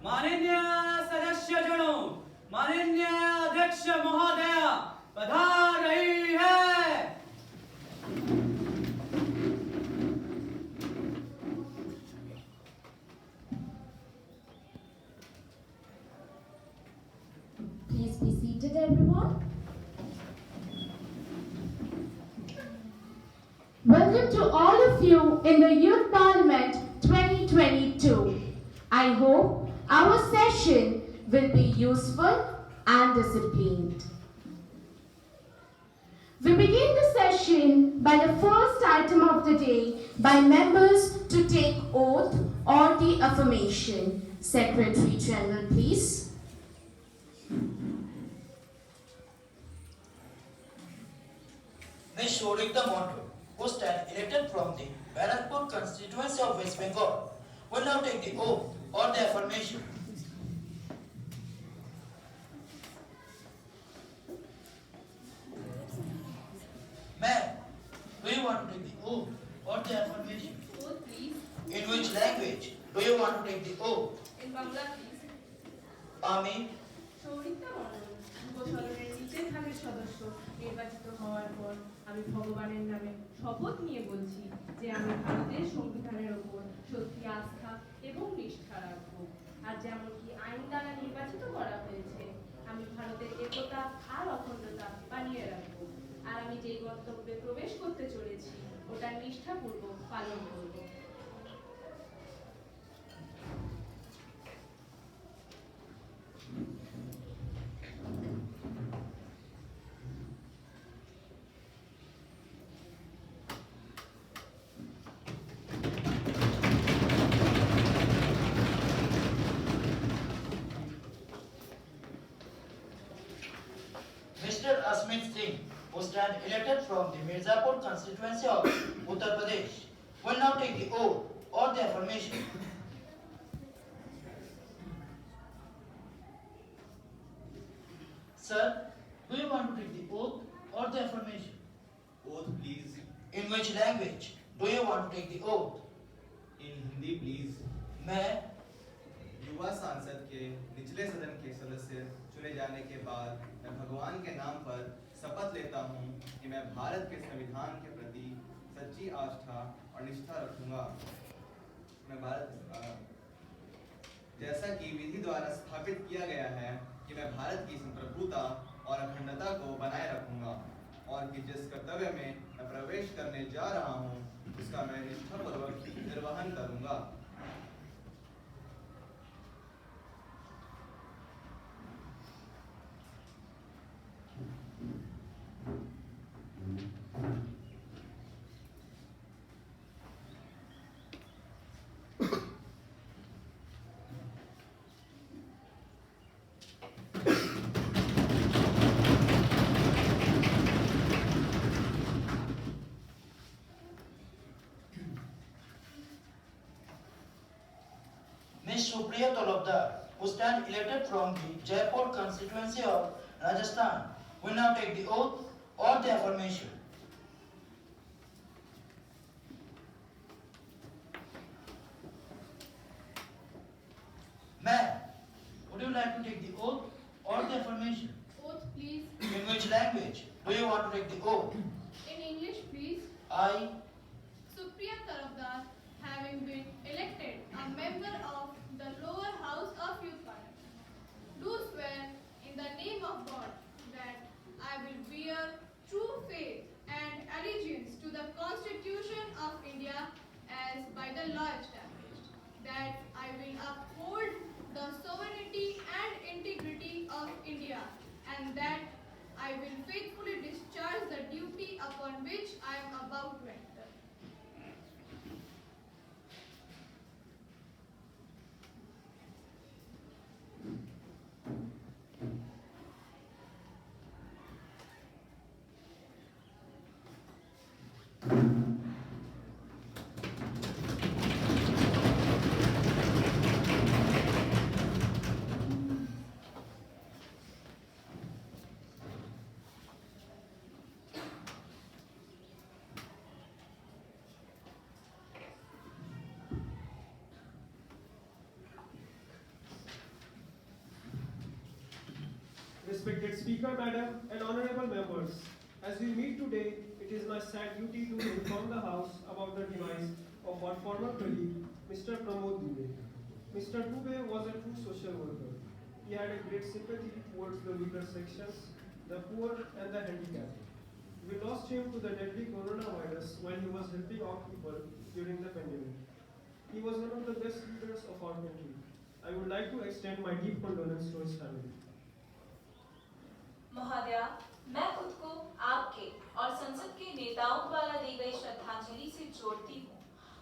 माननीय सदस्यजनों, माननीय अध्यक्ष महोदय पधार रही है। Please be seated, everyone. Welcome to all of you in the Youth Parliament 2022. I hope our session will be useful and disciplined. We begin the session by the first item of the day by members to take oath or the affirmation. Secretary General, please. Ms. Shorikta Monto, who stand elected from the Barakpur constituency of West Bengal, will now take the oath or the affirmation. Ma'am, do you want to take the oath or the affirmation? Oath, please. In which language do you want to take the oath? In Bangla, please. আমি শৌরিতা মণ্ডল উপসদনের নিচের ভাগের সদস্য নির্বাচিত হওয়ার পর আমি ভগবানের নামে শপথ নিয়ে বলছি যে আমি ভারতের সংবিধানের ওপর সত্যি আস্থা এবং নিষ্ঠা রাখব। আর যেমন কি আইন দ্বারা নির্বাচিত করা হয়েছে, আমি ভারতের একতা আর অখণ্ডতা বানিয়ে রাখব। আর আমি যেই গন্তব্যে প্রবেশ করতে চলেছি ওটার নিষ্ঠাপূর্বক পালন করব। Mr. Asmit Singh, who stand elected from the Mirzapur constituency of Uttar Pradesh, will now take the oath or the affirmation. Sir, do you want to take the oath or the affirmation? Oath, please. In which language do you want to take the oath? In Hindi, please. मैं युवा सांसद के निचले सदन के सदस्य चुने जाने के बाद मैं भगवान के नाम पर शपथ लेता हूँ कि मैं भारत के संविधान के प्रति सच्ची आस्था और निष्ठा रखूंगा। मैं जैसा कि विधि द्वारा स्थापित किया गया है कि मैं भारत की संप्रभुता और अखंडता को बनाए रखूंगा और कि जिस कर्तव्य में मैं प्रवेश करने जा रहा हूँ उसका मैं निष्ठापूर्वक निर्वहन करूंगा। Ms. Supriya Tolabdar, who stand elected from the Jaipur constituency of Rajasthan, will now take the oath or the affirmation. Ma'am, would you like to take the oath or the affirmation? Oath, please. In which language do you want to take the oath? In English, please. I, Supriya Tarafdar, having been elected a member of the lower house of Youth Parliament, do swear in the name of God that I will bear true faith and allegiance to the Constitution of India as by the law established, that I will uphold the sovereignty and integrity of India, and that I will faithfully discharge the duty upon which I am about to enter. Respected Speaker, Madam, and honorable members, as we meet today, it is my sad duty to inform the House about the demise of our former colleague, Mr. Pramod Dubey. Mr. Dubey was a true social worker. He had a great sympathy towards the weaker sections, the poor and the handicapped. We lost him to the deadly coronavirus when he was helping out people during the pandemic. He was one of the best leaders of our country. I would like to extend my deep condolence to his family. महोदया, मैं खुद को आपके और संसद के नेताओं द्वारा दी गई श्रद्धांजलि से जोड़ती हूँ।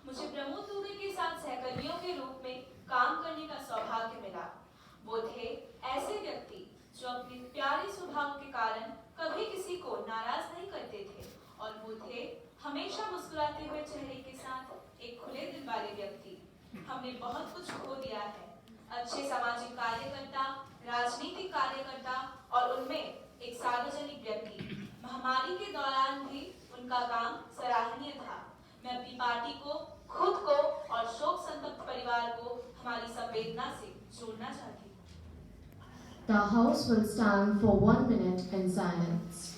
मुझे प्रमोद दुबे के साथ सहकर्मियों के रूप में काम करने का सौभाग्य मिला। वो थे ऐसे व्यक्ति जो अपने प्यारे स्वभाव के कारण कभी किसी को नाराज नहीं करते थे और वो थे हमेशा मुस्कुराते हुए चेहरे के साथ एक खुले दिल वाले व्यक्ति। हमने बहुत कुछ खो दिया है। अच्छे सामाजिक कार्यकर्ता, राजनीतिक कार्यकर्ता और उनमें एक सार्वजनिक व्यक्ति। महामारी के दौरान भी उनका काम सराहनीय था। मैं अपनी पार्टी को, खुद को और शोक संतप्त परिवार को हमारी संवेदना से जोड़ना चाहती हूँ। The House will stand for 1 minute in silence.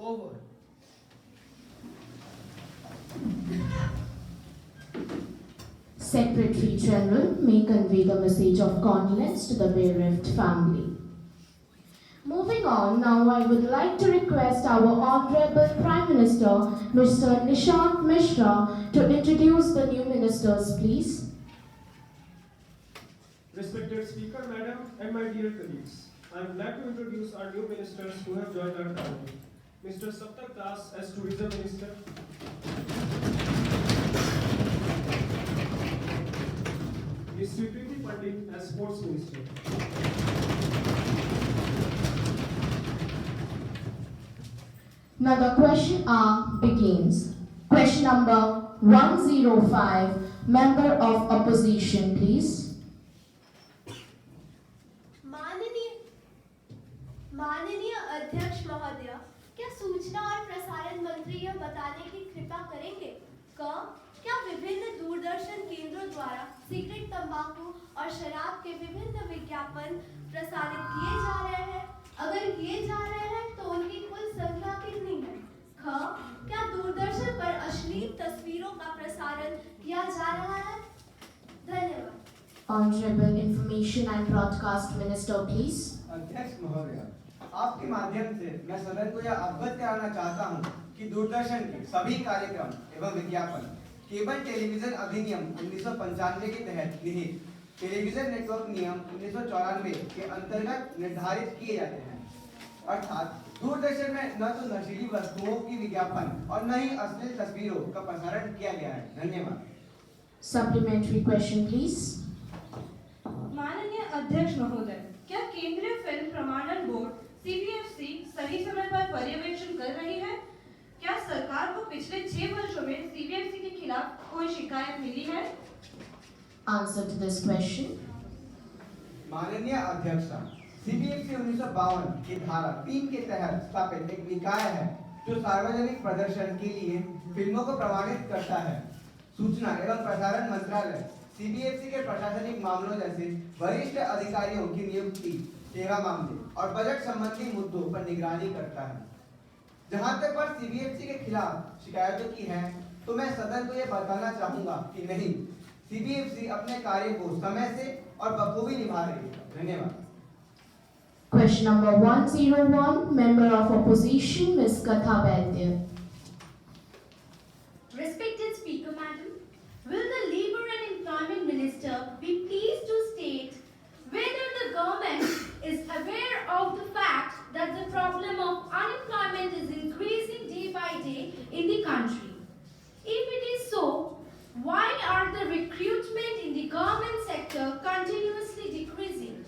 Over. Secretary General may convey the message of condolence to the bereaved family. Moving on, now I would like to request our Honorable Prime Minister, Mr. Nishant Mishra, to introduce the new ministers, please. Respected Speaker, Madam, and my dear colleagues, I am glad to introduce our new ministers who have joined our cabinet. Mr. Saptak Das as Tourism Minister, Ms. Sripriti Pandit as Sports Minister, Now the question hour begins. Question number 105, Member of Opposition, please. माननीय अध्यक्ष महोदय, क्या सूचना और प्रसारण मंत्री यह बताने की कृपा करेंगे क्या विभिन्न दूरदर्शन केंद्रों द्वारा सिगरेट, तंबाकू और शराब के विभिन्न विज्ञापन प्रसारित किए जा रहे हैं? अगर किए जा रहे हैं तो उनकी कुल संख्या कितनी है? क्या दूरदर्शन पर अश्लील तस्वीरों का प्रसारण किया जा रहा है? धन्यवाद। Honorable Information and Broadcast Minister, please. अध्यक्ष महोदय, आपके माध्यम से मैं सदन को यह अवगत कराना चाहता हूं कि दूरदर्शन के सभी कार्यक्रम एवं विज्ञापन केबल टेलीविजन अधिनियम 1995 के तहत निहित टेलीविजन नेटवर्क नियम 1994 के अंतर्गत निर्धारित किए जाते हैं। अर्थात दूरदर्शन में न तो नशीली वस्तुओं की विज्ञापन और न ही अश्लील तस्वीरों का प्रसारण किया गया है। धन्यवाद। Supplementary question, please. माननीय अध्यक्ष महोदय, क्या केंद्रीय फिल्म प्रमाणन बोर्ड CBFC सही समय पर पर्यवेक्षण कर रही है? क्या सरकार को पिछले 6 वर्षों में CBFC के खिलाफ कोई शिकायत मिली है? Answer to this question. माननीय अध्यक्ष, CBFC 1952 की धारा 3 के तहत स्थापित एक निकाय है जो सार्वजनिक प्रदर्शन के लिए फिल्मों को प्रमाणित करता है। सूचना एवं प्रसारण मंत्रालय CBFC के प्रशासनिक मामलों जैसे वरिष्ठ अधिकारियों की नियुक्ति, सेवा मामले और बजट संबंधी मुद्दों पर निगरानी करता है। जहां तक पर CBFC के खिलाफ शिकायतों की है, तो मैं सदन को यह बताना चाहूंगा कि नहीं, CBFC अपने कार्य को समय से और बखूबी निभा रही है। धन्यवाद। Question number 101, Member of Opposition, Ms. Katha Vaidya. Respected Speaker, Madam, will the Labour and Employment Minister be pleased to state whether the government is aware of the fact that the problem of unemployment is increasing day by day in the country? If it is so, why are the recruitment in the government sector continuously decreasing?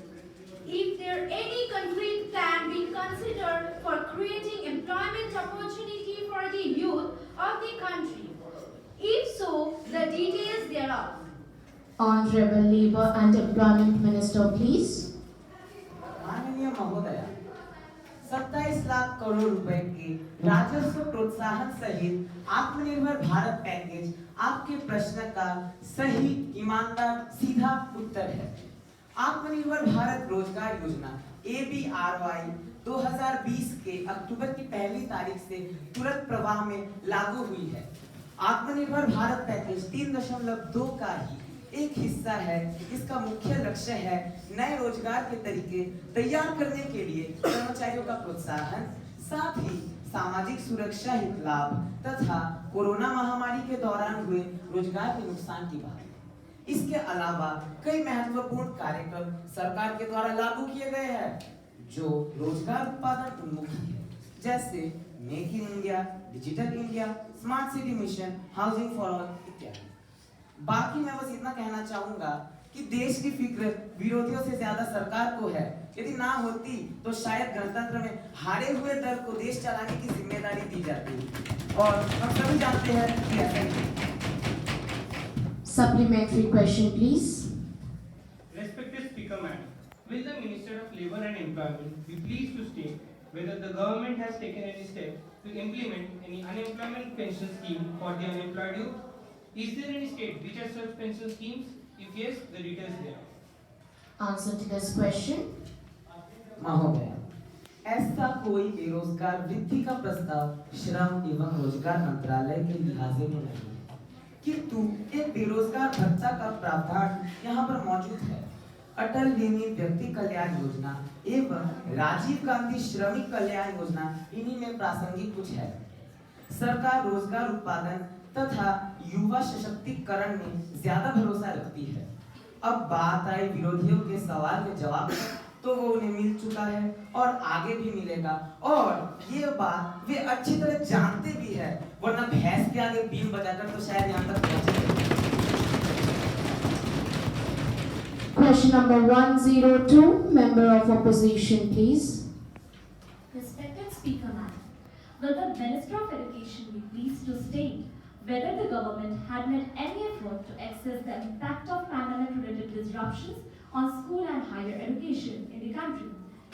Is there any concrete plan being considered for creating employment opportunity for the youth of the country? If so, the details thereof. Honorable Labour and Employment Minister, please. माननीय महोदय, 27 लाख करोड़ रुपए के राजस्व प्रोत्साहन सहित आत्मनिर्भर Bharat package आपके प्रश्न का सही, ईमानदार, सीधा उत्तर है। आत्मनिर्भर भारत रोजगार योजना ABRY 2020 के अक्टूबर की पहली तारीख से तुरंत प्रवाह में लागू हुई है। आत्मनिर्भर भारत पैकेज 3.2 का ही एक हिस्सा है। इसका मुख्य लक्ष्य है नए रोजगार के तरीके तैयार करने के लिए कर्मचारियों का प्रोत्साहन, साथ ही सामाजिक सुरक्षा हित लाभ तथा कोरोना महामारी के दौरान हुए रोजगार के नुकसान की बात। इसके अलावा कई महत्वपूर्ण कार्यक्रम सरकार के द्वारा लागू किए गए हैं जो रोजगार उत्पादन उन्मुखी है, जैसे make in India, digital India, smart city mission, housing for all इत्यादि। बाकी मैं बस इतना कहना चाहूंगा कि देश की फिक्र विरोधियों से ज्यादा सरकार को है। यदि ना होती तो शायद गणतंत्र में हारे हुए दल को देश चलाने की जिम्मेदारी दी जाती, और हम सभी जानते हैं कि ऐसा नहीं। Supplementary question, please. Respected Speaker Madam, will the Minister of Labour and Employment be pleased to state whether the government has taken any steps to implement any unemployment pension scheme for the unemployed youth? Is there any state which has such pension schemes? If yes, the details there. Answer to this question. महोदय, ऐसा कोई बेरोजगार वृद्धि का प्रस्ताव श्रम एवं रोजगार मंत्रालय के लिहाजे में नहीं है, किंतु एक बेरोजगार भत्ता का प्रावधान यहाँ पर मौजूद है। अटल बीमित व्यक्ति कल्याण योजना एवं राजीव गांधी श्रमिक कल्याण योजना इन्हीं में प्रासंगिक कुछ है। सरकार रोजगार उत्पादन तथा युवा सशक्तिकरण में ज्यादा भरोसा रखती है। अब बात आई विरोधियों के सवाल के जवाब में, तो वो उन्हें मिल चुका है और आगे भी मिलेगा, और ये बात वे अच्छी तरह जानते भी है, वरना भैंस के आगे बीन बजाकर तो शायद यहाँ तक पहुंचे। Question number 102, Member of Opposition, please. Respected Speaker Madam, will the Minister of Education be pleased to state whether the government had made any effort to assess the impact of pandemic-related disruptions on school and higher education in the country?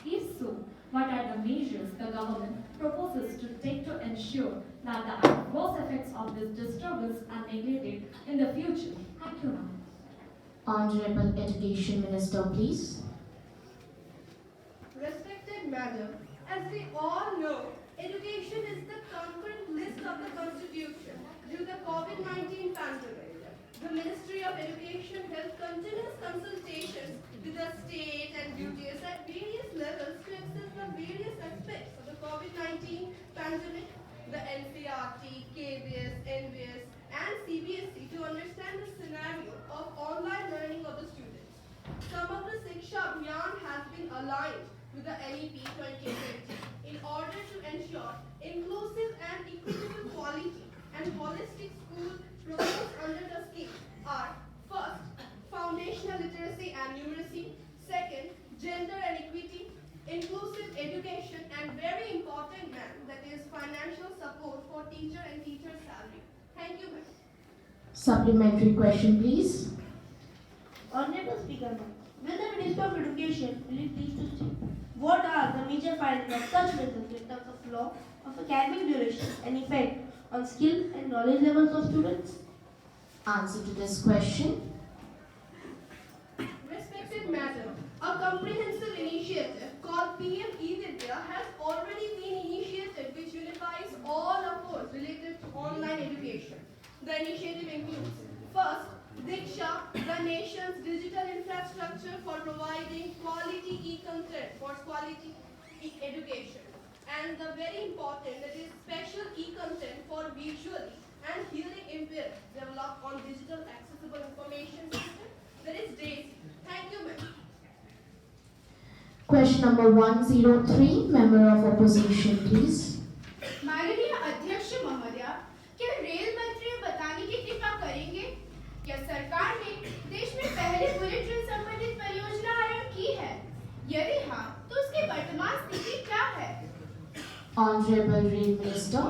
If so, what are the measures the government proposes to take to ensure that the adverse effects of this disturbance are negated in the future? Thank you, ma'am. Honorable Education Minister, please. Respected Madam, as we all know, education is the concurrent list of the Constitution. Due to the COVID-19 pandemic, the Ministry of Education held continuous consultations with the state and duties at various levels to assess the various aspects of the COVID-19 pandemic, the NCERT, KBS, NVS, and CBSE to understand the scenario of online learning of the students. Samagra Shiksha Abhiyan has been aligned with the NEP 2020 in order to ensure inclusive and equitable quality and holistic school proposed under the scheme are: first, foundational literacy and numeracy; second, gender and equity; inclusive education; and very important, ma'am, that is financial support for teacher and teacher salary. Thank you, ma'am. Supplementary question, please. Honorable Speaker, will the Minister of Education be pleased to state what are the major findings of such methods in terms of law, of academic duration, and effect on skill and knowledge levels of students? Answer to this question. Respected Madam, a comprehensive initiative called PM E-Vidya has already been initiated, which unifies all efforts related to online education. The initiative includes: first, Diksha, the nation's digital infrastructure for providing quality e-content for quality education, and the very important, that is special e-content for visually and hearing impaired, developed on digital accessible information system, that is DAISY. Thank you, ma'am. Question number 103, Member of Opposition, please. माननीय अध्यक्ष महोदय, क्या rail मंत्री बताने की कृपा करेंगे क्या सरकार ने देश में पहले बुलेट ट्रेन संबंधित परियोजना आरंभ की है? यदि हाँ, तो उसकी वर्तमान स्थिति क्या है? Honorable Rail Minister.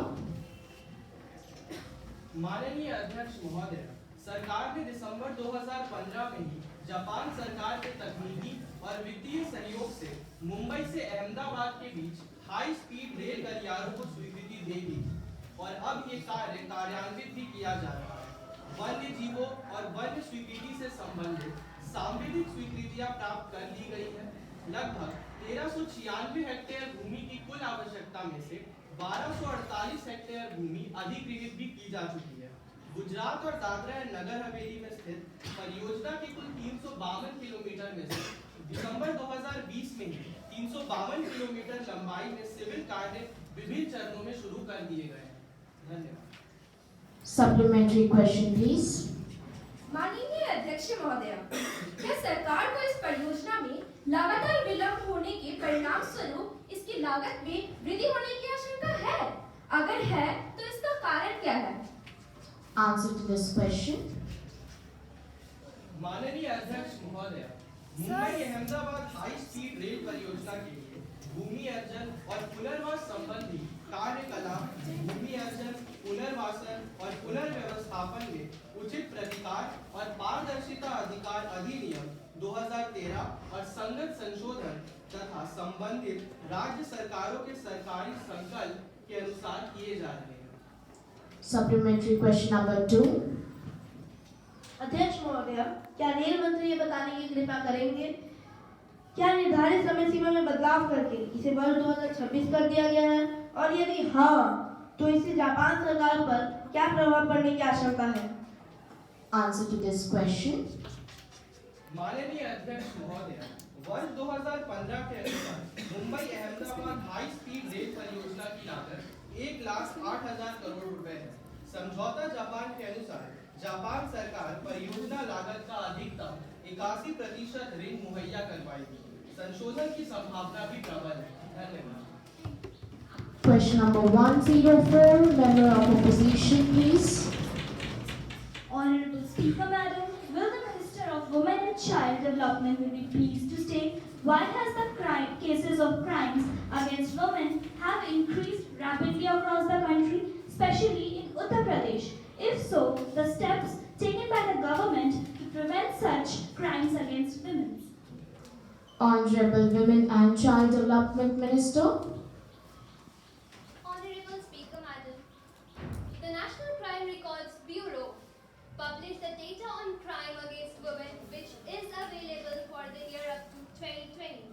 माननीय अध्यक्ष महोदय, सरकार ने दिसंबर 2015 में ही जापान सरकार के तकनीकी और वित्तीय सहयोग से मुंबई से अहमदाबाद के बीच हाई स्पीड रेल गलियारों को स्वीकृति दे दी और अब ये कार्य कार्यान्वित भी किया जा रहा है। वन्य जीवों और वन्य स्वीकृति से संबंधित सांविधिक स्वीकृतियां प्राप्त कर ली गई है। लगभग 1396 हेक्टेयर भूमि की कुल आवश्यकता में से 1248 हेक्टेयर भूमि अधिकृत भी की जा चुकी है। गुजरात और दादरा एंड नगर हवेली में स्थित परियोजना की कुल 352 किलोमीटर में से दिसंबर 2020 में ही 352 किलोमीटर लंबाई में सिविल कार्य विभिन्न चरणों में शुरू कर दिए गए हैं। धन्यवाद। Supplementary question, please. माननीय अध्यक्ष महोदय, क्या सरकार को इस परियोजना में लगातार विलंब होने के परिणाम स्वरूप इसकी लागत में वृद्धि होने की आशंका है? अगर है तो इसका कारण क्या है? Answer to this question. माननीय अध्यक्ष महोदय, Mumbai Ahmedabad high speed rail परियोजना के लिए भूमि अर्जन और पुनर्वास संबंधी कार्यकला भूमि अर्जन, पुनर्वासन और पुनर्व्यवस्थापन में उचित प्रतिकार और पारदर्शिता अधिकार अधिनियम 2013 और संगत संशोधन तथा संबंधित राज्य सरकारों के सरकारी संकल्प के अनुसार किए जा रहे हैं। Supplementary question number 2. अध्यक्ष महोदय, क्या रेल मंत्री ये बताने की कृपा करेंगे क्या निर्धारित समय सीमा में बदलाव करके इसे वर्ष 2026 कर दिया गया है, और यदि हाँ तो इससे जापान सरकार पर क्या प्रभाव पड़ने की आशंका है? Answer to this question. माननीय अध्यक्ष महोदय, वर्ष 2015 के अनुसार Mumbai Ahmedabad high speed rail परियोजना की लागत 1,08,000 करोड़ रुपए है। समझौता जापान के अनुसार जापान सरकार परियोजना लागत का अधिकतम 81% ऋण मुहैया करवाएगी। संशोधन की संभावना भी प्रबल है। धन्यवाद। Question number 104, member of opposition, please. Honorable Speaker, Madam, will the Minister of Women and Child Development will be pleased to state why has the cases of crimes against women have increased rapidly across the country, especially in Uttar Pradesh? If so, the steps taken by the government to prevent such crimes against women. Honorable Women and Child Development Minister. Honorable Speaker, Madam, the National Crime Records Bureau published the data on crime against women which is available for the year up to 2020.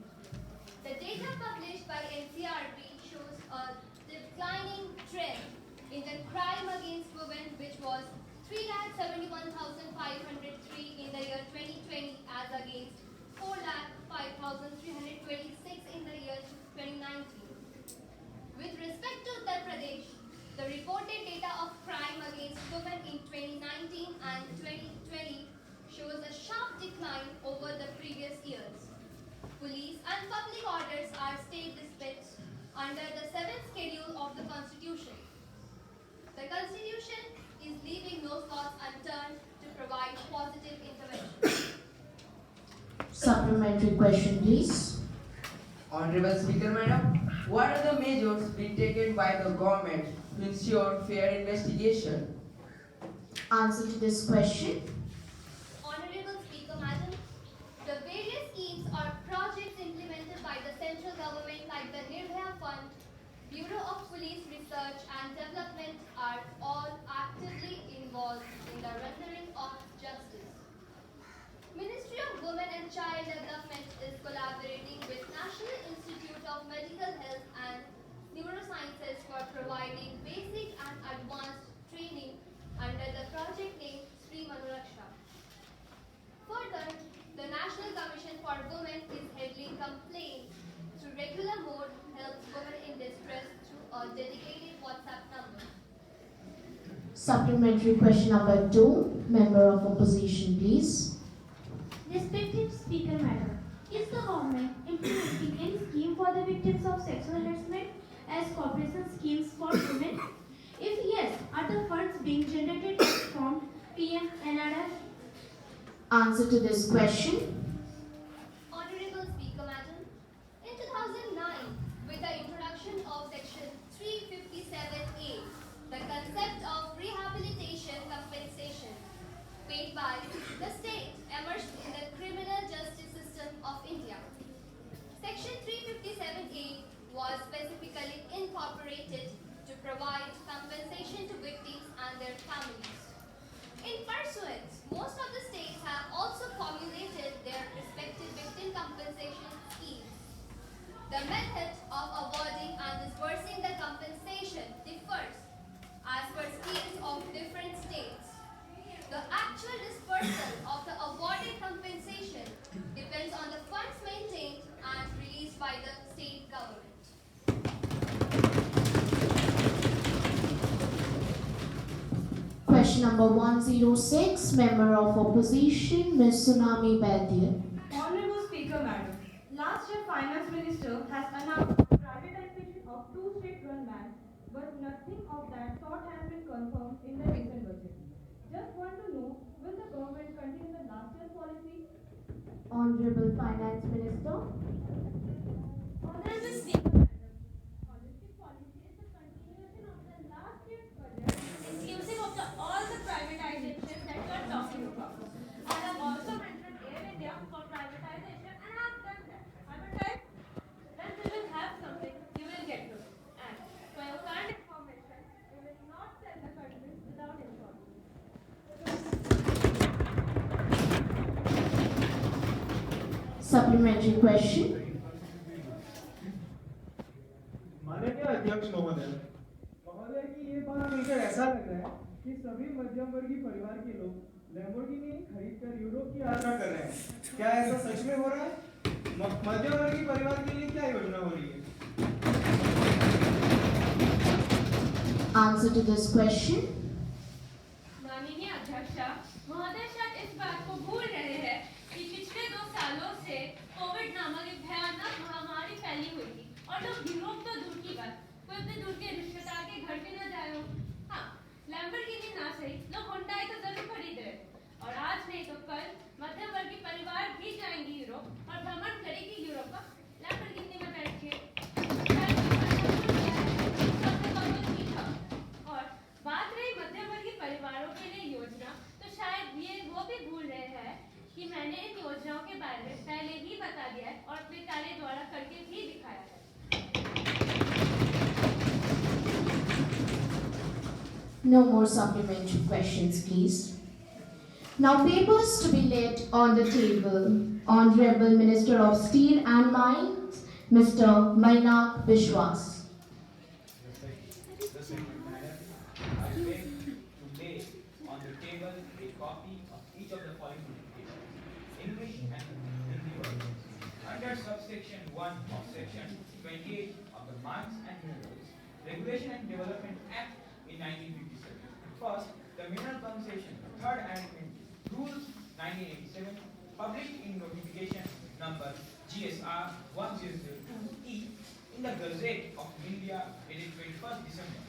The data published by NCRB shows a declining trend in the crime against women which was 3,71,503 in the year 2020 as against 4,05,326 in the year 2019. With respect to Uttar Pradesh, the reported data of crime against women in 2019 and 2020 shows a sharp decline over the previous years. Police and public orders are state disputes under the 7th schedule of the Constitution. The Constitution is leaving no stones unturned to provide positive intervention. Supplementary question, please. Honorable Speaker, Madam, what are the measures being taken by the government to ensure fair investigation? Answer to this question. Honorable Speaker, Madam, the various schemes or projects implemented by the central government like the Nirbhaya Fund, Bureau of Police Research and Development are all actively involved in the rendering of justice. Ministry of Women and Child Development is collaborating with National Institute of Medical Health and Neurosciences for providing basic and advanced training under the project name Sri Manuraksha. Further, the National Commission for Women is handling complaints through regular mode, helps women in distress through a dedicated WhatsApp number. Supplementary question number 2, member of opposition, please. Respected Speaker, Madam, is the government implementing any scheme for the victims of sexual harassment as cooperation schemes for women? If yes, are the funds being generated from PM NRF? Answer to this question. Honorable Speaker, Madam, in 2009, with the introduction of Section 357A, the concept of rehabilitation compensation, was specifically incorporated to provide compensation to victims and their families. In pursuance, most of the states have also formulated their respective victim compensation schemes. The method of awarding and disbursing the compensation differs as per schemes of different states. The actual dispersal of the awarded compensation depends on the funds maintained and released by the state government. Question number 106, Member of Opposition, Ms. Tsunami Vaidya. Honorable Speaker, Madam. Last year, Finance Minister has announced privatization of two state-run banks, but nothing of that sort has been confirmed in the recent budget. Just want to know, will the government continue the last year's policy? Honorable Finance Minister. Honorable Speaker, Madam. Holistic policy is the continuation of the last year's budget, inclusive of all the privatizations that you are talking about. I have also mentioned Air India for privatization and I have done that. I will type, then we will have something, you will get to it. And for your current information, we will not sell the country without insurance. Supplementary question. माननीय अध्यक्ष महोदय की ये बात सुनकर ऐसा लग रहा है कि सभी मध्यम वर्गीय परिवार के लोग लैम्बोर्गिनी खरीदकर यूरोप की यात्रा कर रहे हैं। क्या ऐसा सच में हो रहा है? मध्यम वर्गीय परिवार के लिए क्या योजना हो रही है? Answer to this question. माननीय अध्यक्ष महोदय शायद इस बात को भूल रहे हैं कि पिछले 2 सालों से कोविड नामक एक भयानक महामारी फैली हुई थी और लोग यूरोप तो दूर की बात, कोई अपने दूर के रिश्तेदार के घर भी न जाए हो। हाँ, लैम्बोर्गिनी ना सही, लोग हुंडई तो जरूर खरीद रहे और आज नहीं तो कल मध्यम वर्गीय परिवार भी जाएंगे यूरोप और भ्रमण करेगी यूरोप का। लैम्बोर्गिनी में बैठ के और बात रही मध्यम वर्गीय परिवारों के लिए योजना, तो शायद ये वो भी भूल रहे हैं कि मैंने इन योजनाओं के बारे में पहले ही बता दिया है और अपने कार्य द्वारा करके भी दिखाया है। No more supplementary questions, please. Now papers to be laid on the table. Honorable Minister of Steel and Mines, Mr. Mainak Bishwas. I beg to lay on the table a copy of each of the following notifications, English and Hindi versions. Under subsection 1 of section 28 of the Mines and Minerals Regulation and Development Act in 1957. First, the Mineral Concession, Third Amendment, Rules 1987, published in notification number GSR 1002E in the Gazette of India dated 21st December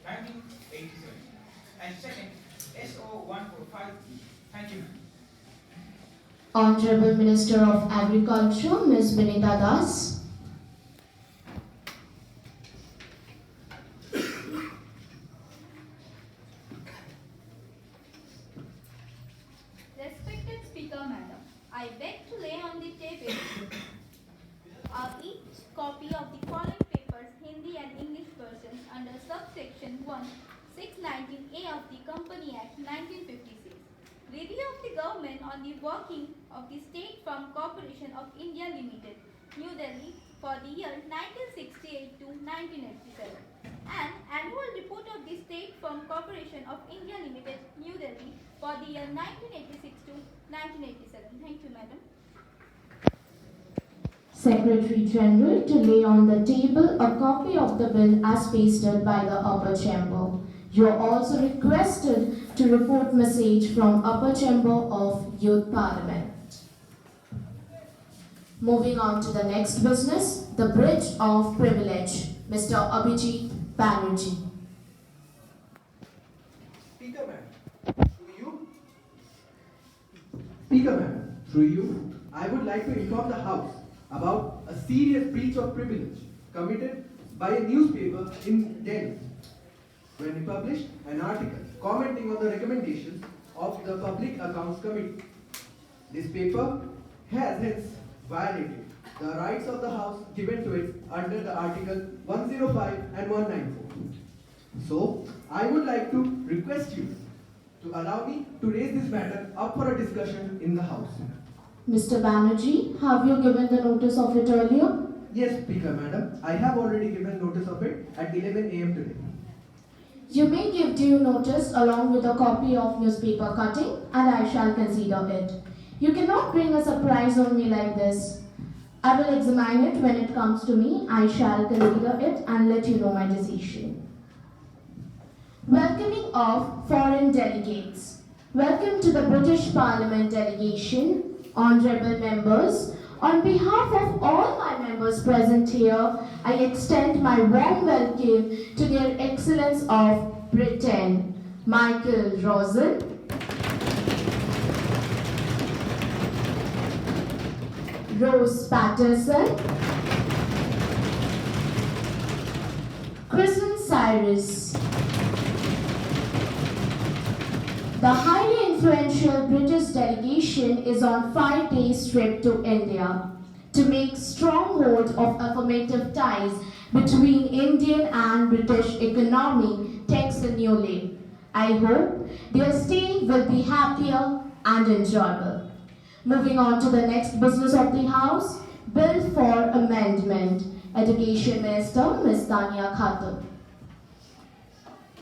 1987. And second, SO 145E. Thank you. Honorable Minister of Agriculture, Ms. Vinita Das. Respected Speaker, Madam, I beg to lay on the table each copy of the following papers, Hindi and English versions, under subsection 1, 619A of the Company Act 1956. Review of the government on the working of the State Farm Corporation of India Limited, New Delhi, for the year 1968 to 1987. And annual report of the State Farm Corporation of India Limited, New Delhi, for the year 1986 to 1987. Thank you, Madam. Secretary General to lay on the table a copy of the bill as pasted by the upper chamber. You are also requested to report message from upper chamber of Youth Parliament. Moving on to the next business, the Bridge of Privilege. Mr. Abhijit Banerjee. Speaker ma'am, through you, I would like to inform the House about a serious breach of privilege committed by a newspaper in Delhi when he published an article commenting on the recommendations of the Public Accounts Committee. This paper has hence violated the rights of the House given to it under the Article 105 and 194. So, I would like to request you to allow me to raise this matter up for a discussion in the House. Mr. Banerjee, have you given the notice of it earlier? Yes, Speaker Madam. I have already given notice of it at 11 a.m. today. You may give due notice along with a copy of newspaper cutting and I shall consider it. You cannot bring a surprise on me like this. I will examine it when it comes to me. I shall consider it and let you know my decision. Welcoming of foreign delegates. Welcome to the British Parliament delegation, honourable members. On behalf of all my members present here, I extend my warm welcome to their Excellence of Britain, Michael Rosen, Rose Patterson, Kristen Cyrus. The highly influential British delegation is on 5 days trip to India to make stronghold of affirmative ties between Indian and British economy takes a new leap. I hope their stay will be happier and enjoyable. Moving on to the next business of the House, Bill for Amendment. Education Minister Ms. Tania Khatun.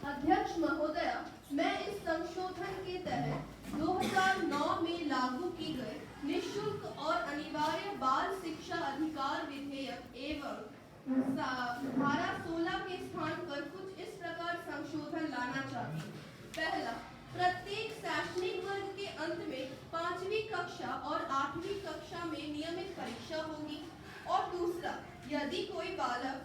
अध्यक्ष महोदय, मैं इस संशोधन के तहत 2009 में लागू की गई निःशुल्क और अनिवार्य बाल शिक्षा अधिकार विधेयक एवं धारा 16 के स्थान पर कुछ इस प्रकार संशोधन लाना चाहती हूँ। पहला, प्रत्येक शैक्षणिक वर्ग के अंत में 5वीं कक्षा और 8वीं कक्षा में नियमित परीक्षा होगी। और दूसरा, यदि कोई बालक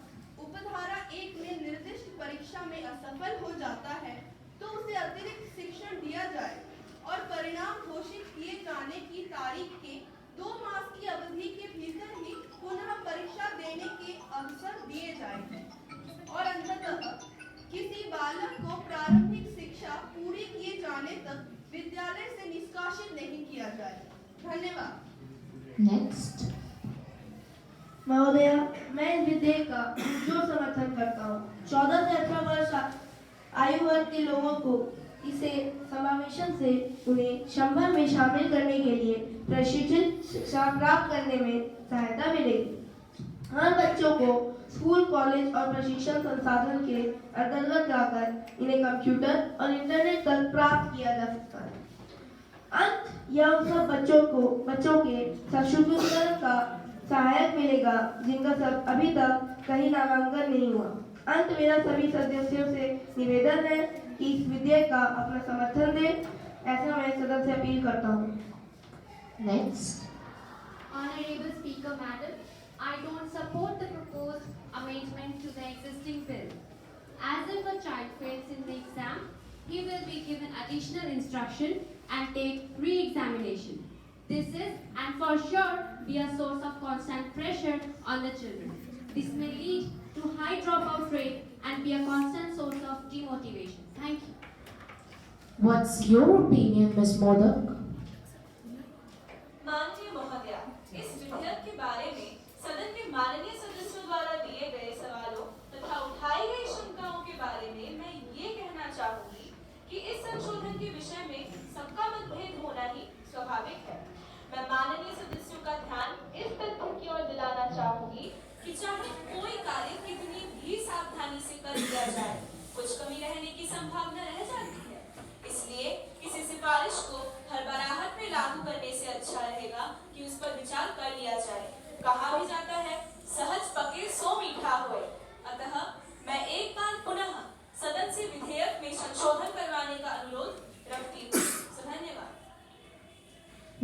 उपधारा 1 में निर्दिष्ट परीक्षा में असफल हो जाता है तो उसे अतिरिक्त शिक्षण दिया जाए और परिणाम घोषित किए जाने की तारीख के 2 मास की अवधि के भीतर ही पुनः परीक्षा देने के अवसर दिए जाएंगे। और अंततः किसी बालक को प्रारंभिक शिक्षा पूरी किए जाने तक विद्यालय से निष्कासित नहीं किया जाएगा। धन्यवाद। Next. महोदय, मैं इस विधेयक का जो समर्थन करता हूँ। 14 से 18 वर्ष आयु वर्ग के लोगों को इसे समावेशन से उन्हें संभल में शामिल करने के लिए प्रशिक्षित शिक्षा प्राप्त करने में सहायता मिलेगी। हर बच्चों को स्कूल, कॉलेज और प्रशिक्षण संसाधन के अंतर्गत लाकर इन्हें कंप्यूटर और इंटरनेट पर प्राप्त किया जा सकता है। अंत यह उन सब बच्चों के सशुद्धीकरण का सहायक मिलेगा जिनका सब अभी तक कहीं नामांकन नहीं हुआ। अंत मेरा सभी सदस्यों से निवेदन है कि इस विधेयक का अपना समर्थन दें। ऐसा मैं सदन से अपील करता हूँ। Next. Honorable Speaker Madam, I don't support the proposed amendment to the existing bill. As if a child fails in the exam, he will be given additional instruction and take re-examination. This is and for sure be a source of constant pressure on the children. This may lead to high dropout rate and be a constant source of demotivation. Thank you. What's your opinion, Ms. Modak? माननीय महोदया, इस विधेयक के बारे में सदन के माननीय सदस्यों द्वारा दिए गए सवालों तथा उठाई गई शंकाओं के बारे में मैं ये कहना चाहूंगी कि इस संशोधन के विषय में सबका मतभेद होना ही स्वाभाविक है। मैं माननीय सदस्यों का ध्यान इस तथ्य की ओर दिलाना चाहूंगी कि चाहे कोई कार्य कितनी भी सावधानी से कर लिया जाए, कुछ कमी रहने की संभावना रह जाती है। इसलिए किसी सिफारिश को हड़बड़ाहट में लागू करने से अच्छा रहेगा कि उस पर विचार कर लिया जाए। कहा भी जाता है, सहज पके सो मीठा होए। अतः मैं एक बार पुनः सदन से विधेयक में संशोधन करवाने का अनुरोध रखती हूँ। धन्यवाद।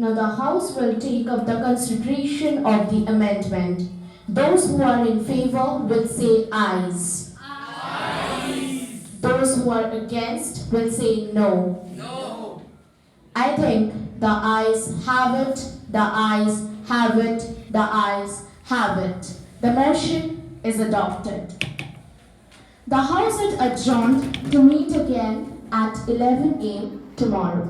Now the House will take up the consideration of the amendment. Those who are in favor will say ayes. Ayes. Those who are against will say no. No. I think the ayes have it, the ayes have it, the ayes have it. The motion is adopted. The House is adjourned to meet again at 11 a.m. tomorrow.